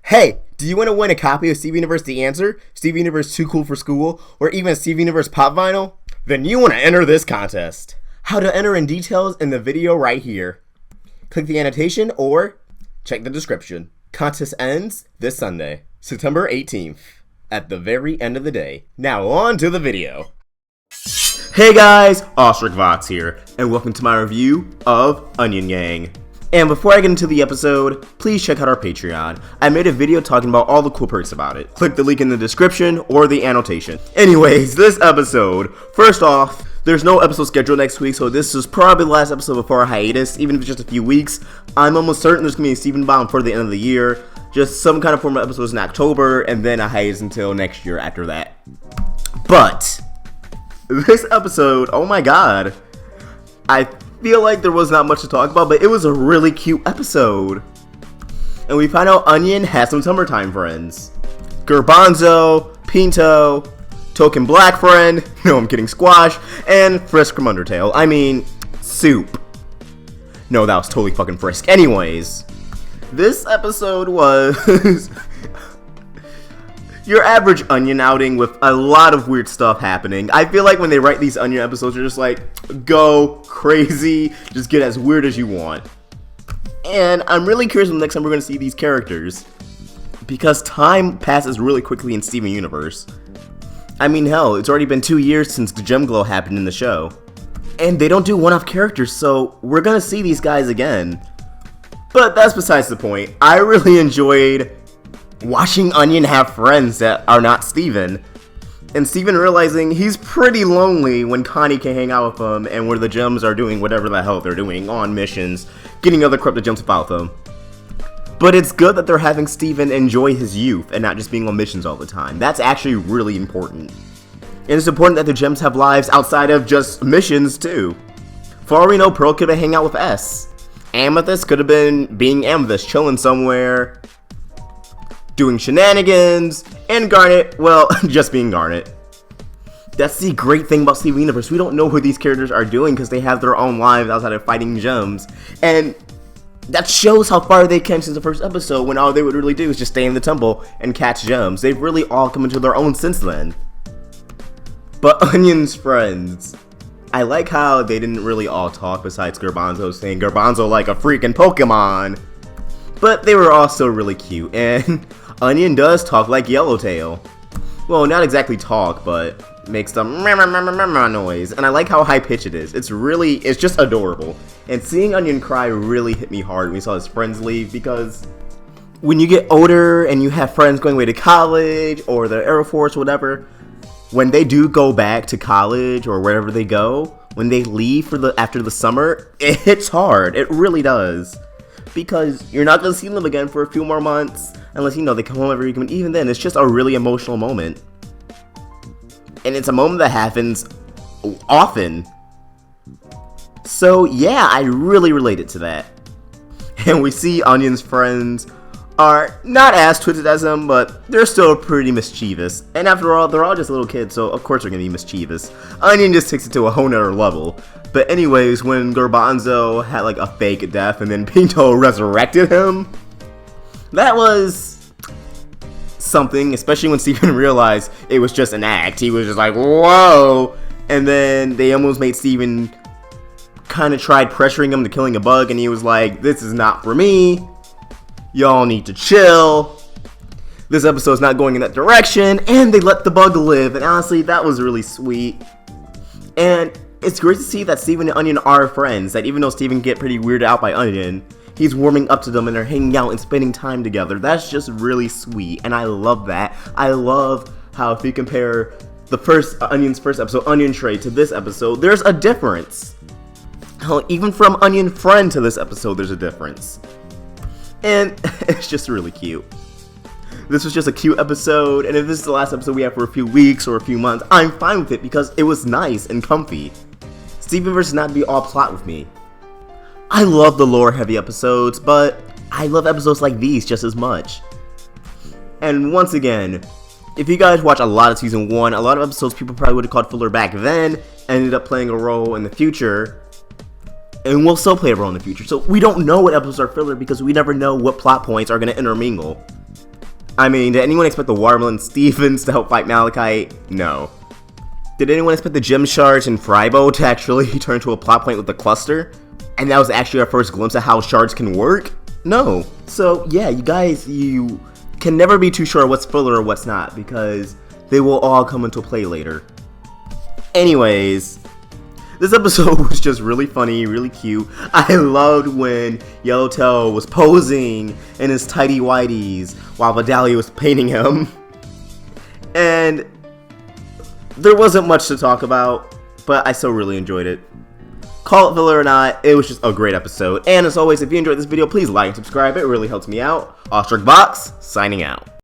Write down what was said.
Hey, do you want to win a copy of Steve Universe The Answer, Steve Universe Too Cool for School, or even a Steve Universe Pop Vinyl? Then you want to enter this contest. How to enter in details in the video right here. Click the annotation or check the description. Contest ends this Sunday, September 18th, at the very end of the day. Now on to the video. Hey guys, Ostrich Vox here, and welcome to my review of Onion Gang. And before I get into the episode, please check out our Patreon. I made a video talking about all the cool perks about it. Click the link in the description or the annotation. Anyways, this episode, first off, there's no episode scheduled next week, so this is probably the last episode before our hiatus, even if it's just a few weeks. I'm almost certain there's going to be a Steven Bomb for the end of the year, just some kind of form of episodes in October, and then a hiatus until next year after that. But this episode, oh my god, I feel like there was not much to talk about, but it was a really cute episode. And we find out Onion has some summertime friends. Garbanzo, Pinto, Token Black Friend, no I'm kidding, Squash, and Frisk from Undertale. I mean, Soup. No, that was totally fucking Frisk. Anyways, this episode was your average Onion outing with a lot of weird stuff happening. I feel like when they write these Onion episodes, they're just like, go crazy, just get as weird as you want. And I'm really curious when the next time we're going to see these characters, because time passes really quickly in Steven Universe. I mean, hell, it's already been 2 years since the Gem Glow happened in the show. And they don't do one-off characters, so we're going to see these guys again. But that's besides the point. I really enjoyed watching Onion have friends that are not Steven. And Steven realizing he's pretty lonely when Connie can hang out with him and where the gems are doing whatever the hell they're doing on missions, getting other corrupted gems to follow them. But it's good that they're having Steven enjoy his youth and not just being on missions all the time. That's actually really important. And it's important that the gems have lives outside of just missions too. For all we know, Pearl could have hang out with S. Amethyst could have been being Amethyst, chilling somewhere, doing shenanigans, and Garnet, well, just being Garnet. That's the great thing about Steven Universe. We don't know who these characters are doing because they have their own lives outside of fighting gems. And that shows how far they came since the first episode, when all they would really do is just stay in the temple and catch gems. They've really all come into their own since then. But Onion's friends, I like how they didn't really all talk besides Garbanzo saying Garbanzo like a freaking Pokemon. But they were also really cute, and Onion does talk like Yellowtail. Well, not exactly talk, but makes the noise, and I like how high-pitched it is. It's just adorable. And seeing Onion cry really hit me hard when we saw his friends leave, because when you get older and you have friends going away to college, or the Air Force, whatever, when they do go back to college, or wherever they go, when they leave after the summer, it hits hard. It really does. Because you're not going to see them again for a few more months, unless, they come home every week. And even then, it's just a really emotional moment. And it's a moment that happens often. So, yeah, I really related to that. And we see Onion's friends are not as twisted as him, but they're still pretty mischievous. And after all, they're all just little kids, so of course they're going to be mischievous. Onion just takes it to a whole nother level. But anyways, when Garbanzo had like a fake death and then Pinto resurrected him, that was something, especially when Steven realized it was just an act. He was just like, whoa! And then they almost made Steven kind of tried pressuring him to killing a bug, and he was like, this is not for me. Y'all need to chill. This episode's not going in that direction, and they let the bug live, and honestly, that was really sweet. And it's great to see that Steven and Onion are friends, that even though Steven get pretty weirded out by Onion, he's warming up to them and they're hanging out and spending time together. That's just really sweet, and I love that. I love how if you compare Onion's first episode, Onion Tray, to this episode, there's a difference. Hell, even from Onion Friend to this episode, there's a difference. And it's just really cute. This was just a cute episode, and if this is the last episode we have for a few weeks or a few months, I'm fine with it because it was nice and comfy. Steven vs. not be all plot with me. I love the lore-heavy episodes, but I love episodes like these just as much. And once again, if you guys watch a lot of Season 1, a lot of episodes people probably would have called filler back then, ended up playing a role in the future, and will still play a role in the future. So we don't know what episodes are filler because we never know what plot points are going to intermingle. I mean, did anyone expect the Watermelon Stevens to help fight Malachite? No. Did anyone expect the Gem Shards and Frybo to actually turn to a plot point with the cluster? And that was actually our first glimpse of how shards can work? No. So yeah, you guys, you can never be too sure what's filler or what's not, because they will all come into play later. Anyways, this episode was just really funny, really cute. I loved when Yellowtail was posing in his tidy whities while Vidalia was painting him. And there wasn't much to talk about, but I still really enjoyed it. Call it filler or not, it was just a great episode. And as always, if you enjoyed this video, please like and subscribe. It really helps me out. Awestruck Box, signing out.